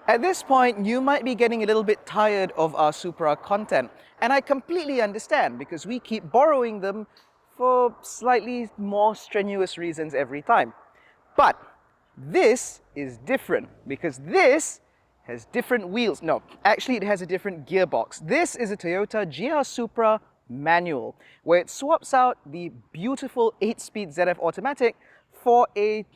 At this point, you might be getting a little bit tired of our Supra content, and I completely understand because we keep borrowing them for slightly more strenuous reasons every time. But this is different because this has different wheels. No, actually it has a different gearbox. This is a Toyota GR Supra manual, where it swaps out the beautiful 8-speed ZF automatic for a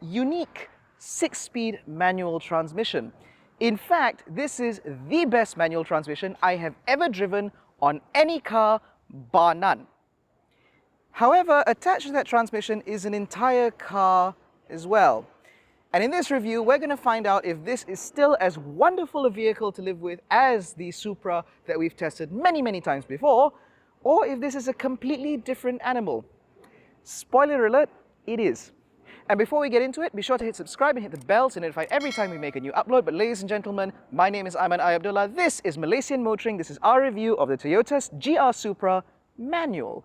unique 6-speed manual transmission. In fact, this is the best manual transmission I have ever driven on any car, bar none. However, attached to that transmission is an entire car as well. And in this review, we're going to find out if this is still as wonderful a vehicle to live with as the Supra that we've tested many, many times before, or if this is a completely different animal. Spoiler alert, it is. And before we get into it, be sure to hit subscribe and hit the bell to notify every time we make a new upload. But ladies and gentlemen, my name is AIMAN ABDULLAH. This is Malaysian Motoring. This is our review of the Toyota GR Supra manual.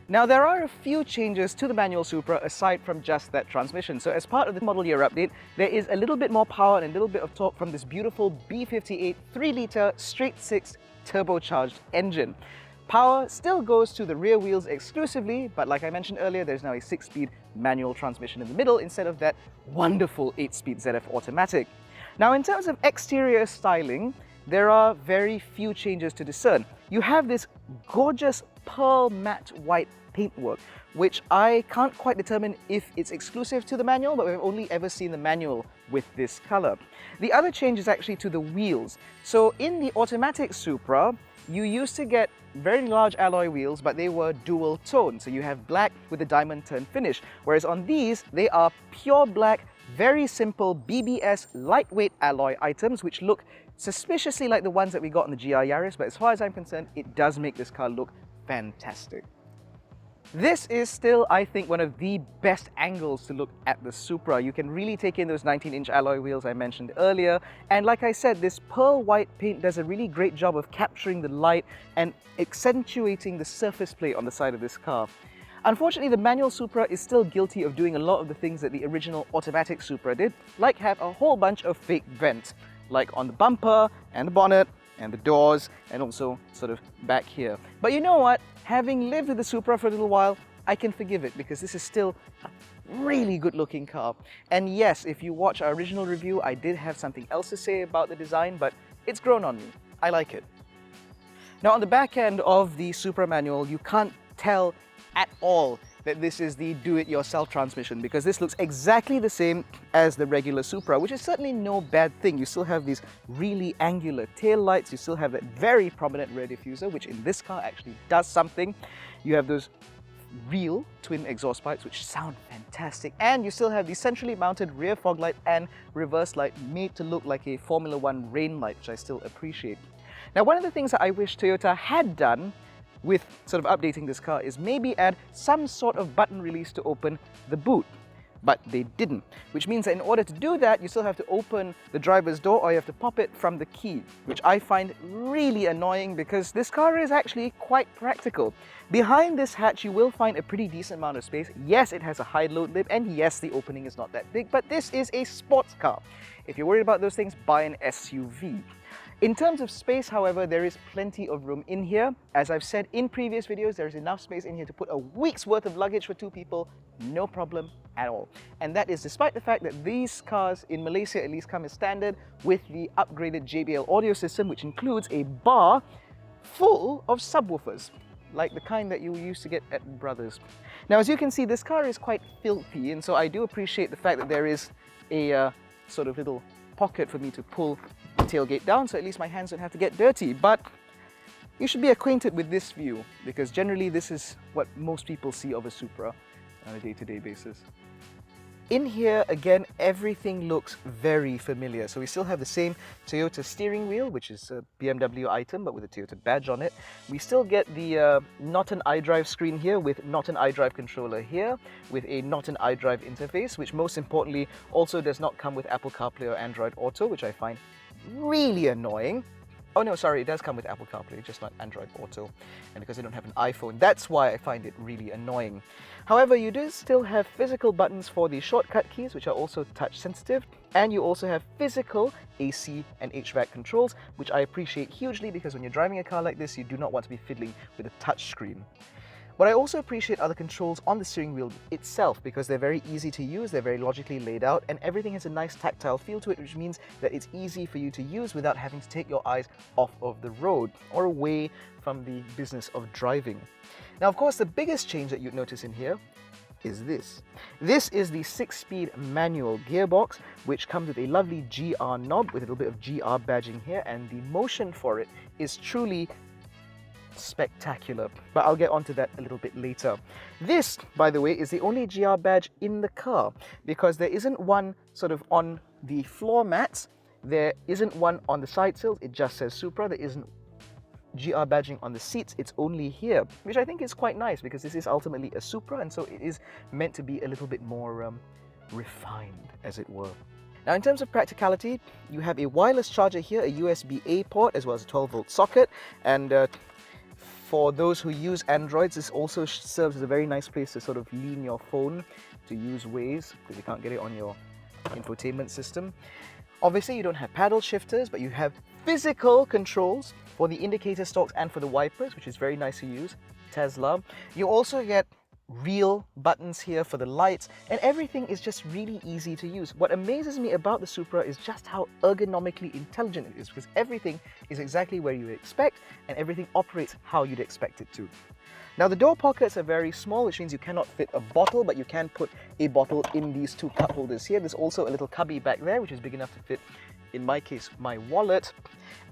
Now, there are a few changes to the manual Supra aside from just that transmission. So as part of the model year update, there is a little bit more power and a little bit of torque from this beautiful B58 3-litre straight-six turbocharged engine. Power still goes to the rear wheels exclusively, but like I mentioned earlier, there's now a 6-speed manual transmission in the middle instead of that wonderful 8-speed ZF automatic. Now, in terms of exterior styling, there are very few changes to discern. You have this gorgeous pearl matte white paintwork, which I can't quite determine if it's exclusive to the manual, but we've only ever seen the manual with this color. The other change is actually to the wheels. So in the automatic Supra, you used to get very large alloy wheels, but they were dual tone. So you have black with a diamond turn finish, whereas on these, they are pure black, very simple BBS lightweight alloy items, which look suspiciously like the ones that we got on the GR Yaris, but as far as I'm concerned, it does make this car look fantastic. This is still, I think, one of the best angles to look at the Supra. You can really take in those 19-inch alloy wheels I mentioned earlier, and like I said, this pearl white paint does a really great job of capturing the light and accentuating the surface plate on the side of this car. Unfortunately, the manual Supra is still guilty of doing a lot of the things that the original automatic Supra did, like have a whole bunch of fake vents, like on the bumper and the bonnet and the doors and also sort of back here. But you know what? Having lived with the Supra for a little while, I can forgive it because this is still a really good looking car. And yes, if you watch our original review, I did have something else to say about the design, but it's grown on me. I like it. Now, on the back end of the Supra manual, you can't tell at all that this is the do-it-yourself transmission because this looks exactly the same as the regular Supra, which is certainly no bad thing. You still have these really angular tail lights, you still have that very prominent rear diffuser, which in this car actually does something. You have those real twin exhaust pipes, which sound fantastic, and you still have the centrally mounted rear fog light and reverse light made to look like a Formula One rain light, which I still appreciate. Now, one of the things that I wish Toyota had done with sort of updating this car is maybe add some sort of button release to open the boot. But they didn't, which means that in order to do that, you still have to open the driver's door or you have to pop it from the key, which I find really annoying because this car is actually quite practical. Behind this hatch, you will find a pretty decent amount of space. Yes, it has a high load lip, and yes, the opening is not that big, but this is a sports car. If you're worried about those things, buy an SUV. In terms of space, however, there is plenty of room in here. As I've said in previous videos, there is enough space in here to put a week's worth of luggage for 2 people, no problem at all. And that is despite the fact that these cars, in Malaysia at least, come as standard with the upgraded JBL audio system, which includes a bar full of subwoofers, like the kind that you used to get at Brothers. Now, as you can see, this car is quite filthy, and so I do appreciate the fact that there is a sort of little pocket for me to pull the tailgate down, so at least my hands don't have to get dirty. But you should be acquainted with this view because generally this is what most people see of a Supra on a day-to-day basis. In here, again, everything looks very familiar. So we still have the same Toyota steering wheel, which is a BMW item, but with a Toyota badge on it. We still get the not an iDrive screen here with not an iDrive controller here, with a not an iDrive interface, which most importantly also does not come with Apple CarPlay or Android Auto, which I find really annoying. Oh no, sorry, it does come with Apple CarPlay, just not Android Auto. And because I don't have an iPhone, that's why I find it really annoying. However, you do still have physical buttons for the shortcut keys, which are also touch sensitive. And you also have physical AC and HVAC controls, which I appreciate hugely because when you're driving a car like this, you do not want to be fiddling with a touch screen. What I also appreciate are the controls on the steering wheel itself because they're very easy to use, they're very logically laid out, and everything has a nice tactile feel to it, which means that it's easy for you to use without having to take your eyes off of the road or away from the business of driving. Now, of course, the biggest change that you'd notice in here is this. This is the 6-speed manual gearbox, which comes with a lovely GR knob with a little bit of GR badging here, and the motion for it is truly spectacular, but I'll get onto that a little bit later. This, by the way, is the only GR badge in the car because there isn't one sort of on the floor mats, there isn't one on the side sills, it just says Supra, there isn't GR badging on the seats, it's only here, which I think is quite nice because this is ultimately a Supra and so it is meant to be a little bit more refined, as it were. Now, in terms of practicality, you have a wireless charger here, a USB-A port, as well as a 12-volt socket, and for those who use Androids, this also serves as a very nice place to sort of lean your phone to use Waze because you can't get it on your infotainment system. Obviously, you don't have paddle shifters, but you have physical controls for the indicator stalks and for the wipers, which is very nice to use. Tesla. You also get real buttons here for the lights, and everything is just really easy to use. What amazes me about the Supra is just how ergonomically intelligent it is, because everything is exactly where you would expect and everything operates how you'd expect it to. Now, the door pockets are very small, which means you cannot fit a bottle, but you can put a bottle in these two cup holders here. There's also a little cubby back there, which is big enough to fit, in my case, my wallet.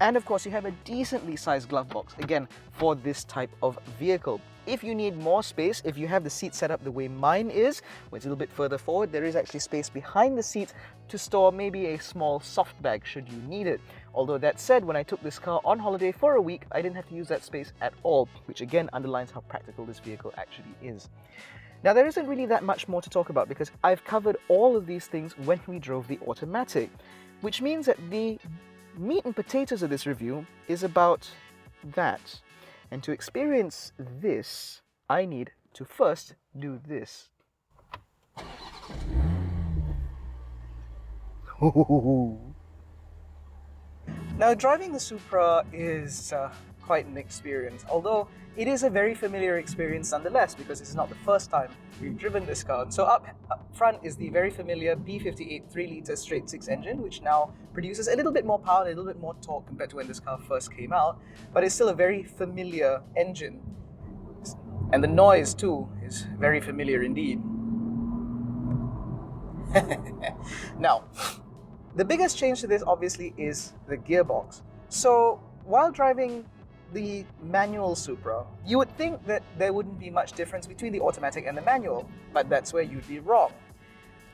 And of course, you have a decently sized glove box, again, for this type of vehicle. If you need more space, if you have the seat set up the way mine is, where it's a little bit further forward, there is actually space behind the seat to store maybe a small soft bag should you need it. Although that said, when I took this car on holiday for a week, I didn't have to use that space at all, which again underlines how practical this vehicle actually is. Now, there isn't really that much more to talk about because I've covered all of these things when we drove the automatic, which means that the meat and potatoes of this review is about that. And to experience this, I need to first do this. Now, driving the Supra is quite an experience, although it is a very familiar experience nonetheless because this is not the first time we've driven this car. So up front is the very familiar B58 3-litre straight-six engine, which now produces a little bit more power, a little bit more torque compared to when this car first came out, but it's still a very familiar engine. And the noise too is very familiar indeed. Now, the biggest change to this obviously is the gearbox. So while driving the manual Supra, you would think that there wouldn't be much difference between the automatic and the manual, but that's where you'd be wrong.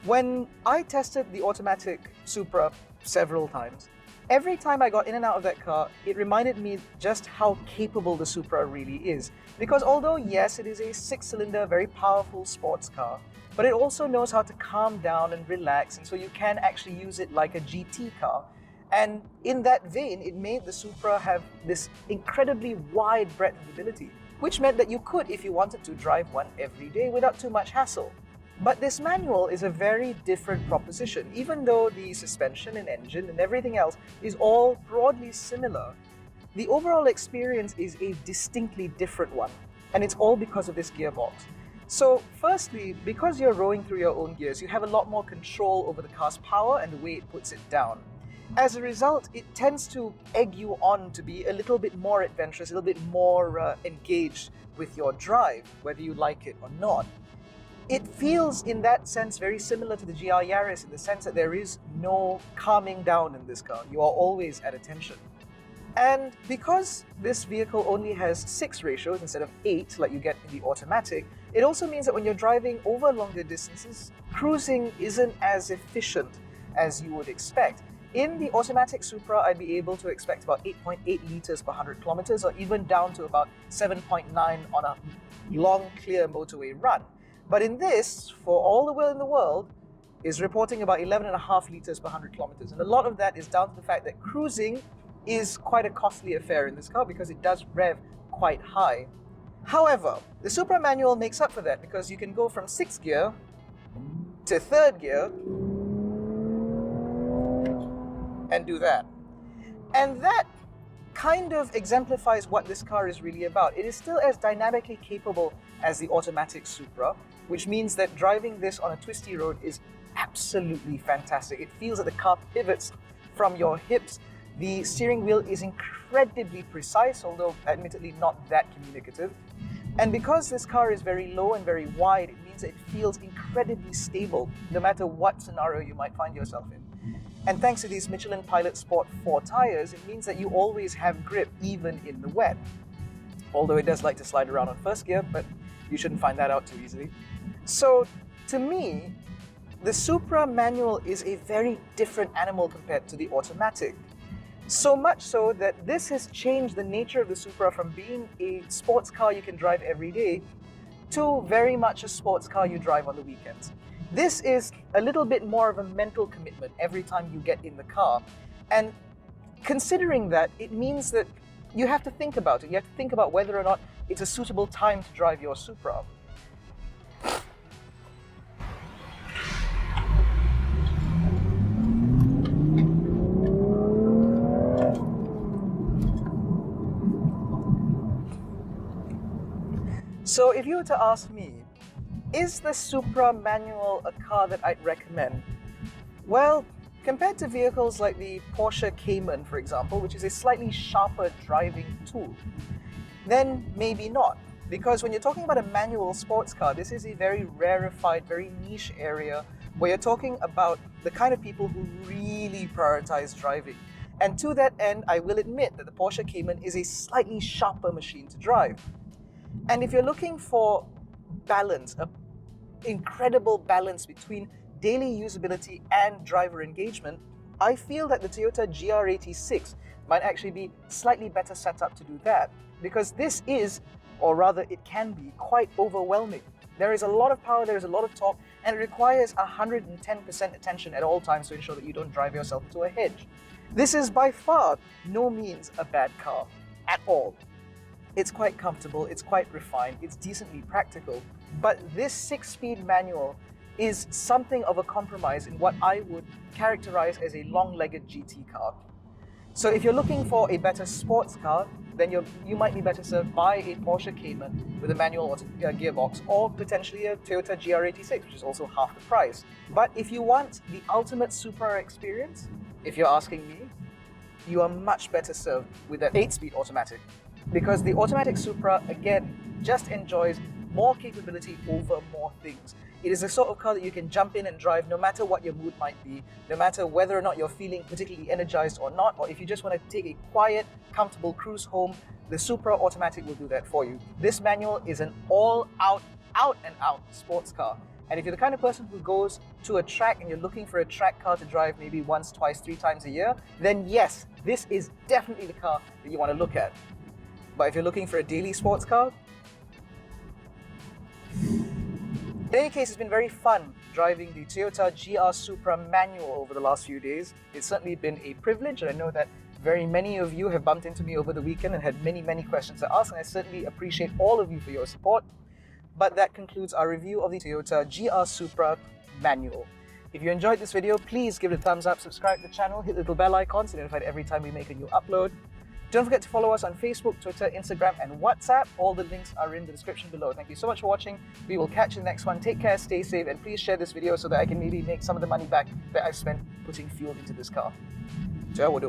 When I tested the automatic Supra several times, every time I got in and out of that car, it reminded me just how capable the Supra really is. Because although yes, it is a 6-cylinder, very powerful sports car, but it also knows how to calm down and relax, and so you can actually use it like a GT car. And in that vein, it made the Supra have this incredibly wide breadth of ability, which meant that you could, if you wanted to, drive one every day without too much hassle. But this manual is a very different proposition. Even though the suspension and engine and everything else is all broadly similar, the overall experience is a distinctly different one. And it's all because of this gearbox. So firstly, because you're rowing through your own gears, you have a lot more control over the car's power and the way it puts it down. As a result, it tends to egg you on to be a little bit more adventurous, a little bit more engaged with your drive, whether you like it or not. It feels, in that sense, very similar to the GR Yaris in the sense that there is no calming down in this car. You are always at attention. And because this vehicle only has 6 ratios instead of 8 like you get in the automatic, It also means that when you're driving over longer distances, cruising isn't as efficient as you would expect. In the automatic Supra, I'd be able to expect about 8.8 liters per 100 kilometers, or even down to about 7.9 on a long, clear motorway run. But in this, for all the will in the world, is reporting about 11.5 liters per 100 kilometers. And a lot of that is down to the fact that cruising is quite a costly affair in this car because it does rev quite high. However, the Supra manual makes up for that because you can go from 6th gear to 3rd gear and do that. And that kind of exemplifies what this car is really about. It is still as dynamically capable as the automatic Supra, which means that driving this on a twisty road is absolutely fantastic. It feels that the car pivots from your hips. The steering wheel is incredibly precise, although admittedly not that communicative. And because this car is very low and very wide, it means that it feels incredibly stable, no matter what scenario you might find yourself in. And thanks to these Michelin Pilot Sport 4 tires, it means that you always have grip, even in the wet. Although it does like to slide around on 1st gear, but you shouldn't find that out too easily. So, to me, the Supra manual is a very different animal compared to the automatic. So much so that this has changed the nature of the Supra from being a sports car you can drive every day to very much a sports car you drive on the weekends. This is a little bit more of a mental commitment every time you get in the car. And considering that, it means that you have to think about it. You have to think about whether or not it's a suitable time to drive your Supra. So if you were to ask me, is the Supra manual a car that I'd recommend? Well, compared to vehicles like the Porsche Cayman, for example, which is a slightly sharper driving tool, then maybe not. Because when you're talking about a manual sports car, this is a very rarefied, very niche area where you're talking about the kind of people who really prioritize driving. And to that end, I will admit that the Porsche Cayman is a slightly sharper machine to drive. And if you're looking for balance, an incredible balance between daily usability and driver engagement, I feel that the Toyota GR86 might actually be slightly better set up to do that, because this is, or rather it can be, quite overwhelming. There is a lot of power, there is a lot of torque, and it requires 110% attention at all times to ensure that you don't drive yourself into a hedge. This is by far no means a bad car at all. It's quite comfortable, it's quite refined, it's decently practical, but this 6-speed manual is something of a compromise in what I would characterize as a long-legged GT car. So if you're looking for a better sports car, then you might be better served by a Porsche Cayman with a manual gearbox, or potentially a Toyota GR86, which is also half the price. But if you want the ultimate Supra experience, if you're asking me, you are much better served with that 8-speed automatic. Because the automatic Supra, again, just enjoys more capability over more things. It is the sort of car that you can jump in and drive no matter what your mood might be, no matter whether or not you're feeling particularly energized or not, or if you just want to take a quiet, comfortable cruise home, the Supra automatic will do that for you. This manual is an all-out, out-and-out sports car. And if you're the kind of person who goes to a track and you're looking for a track car to drive maybe once, twice, 3 times a year, then yes, this is definitely the car that you want to look at. But if you're looking for a daily sports car, in any case, it's been very fun driving the Toyota GR Supra manual over the last few days. It's certainly been a privilege, and I know that very many of you have bumped into me over the weekend and had many questions to ask, and I certainly appreciate all of you for your support. But that concludes our review of the Toyota GR Supra manual. If you enjoyed this video, please give it a thumbs up, subscribe to the channel, hit the little bell icon so you're notified every time we make a new upload. Don't forget to follow us on Facebook, Twitter, Instagram, and WhatsApp. All the links are in the description below. Thank you so much for watching. We will catch you in the next one. Take care, stay safe, and please share this video so that I can maybe make some of the money back that I've spent putting fuel into this car. Ciao,